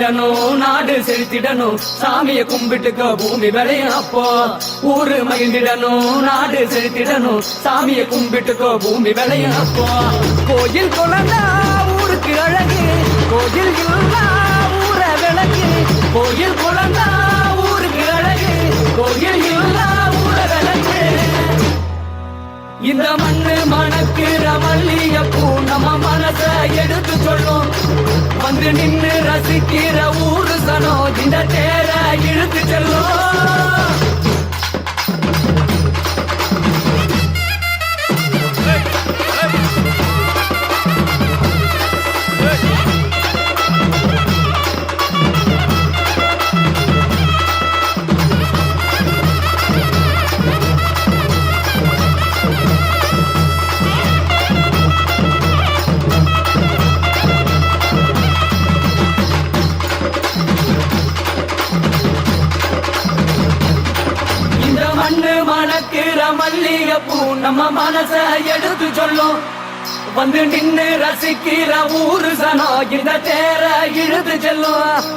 மகிழ்ந்திடணும், நாடு செழித்திடணும், சாமிய கும்பிட்டுக்க பூமி விளையும் அப்போ. ஊரு மகிழ்ந்திடணும், நாடு செழித்திடணும், சாமிய கும்பிட்டுக்க பூமி விளையும் அப்போ. கோயில் குழந்தா ஊருக்கு அழகு, கோயில் இல்லா ஊர விளக்கு. கோயில் குழந்தா ஊருக்கு அழகு, கோயில் இல்லா ஊர விளக்கு. இந்த மண்ணு மணக்கிற மல்லிகைப்பூ நம்ம மனச எடுத்து சொல்லும். வந்து நின்னு ரசிக்கிற ஊரு சனம் இந்த தேர இழுத்து செல்லும். மண்ணு மணக்கிற மல்லிகைப்பூ நம்ம மனச எடுத்து சொல்லும். வந்து நின்னு ரசிக்கிற ஊரு சனம் இந்த தேர இழுத்து செல்லும்.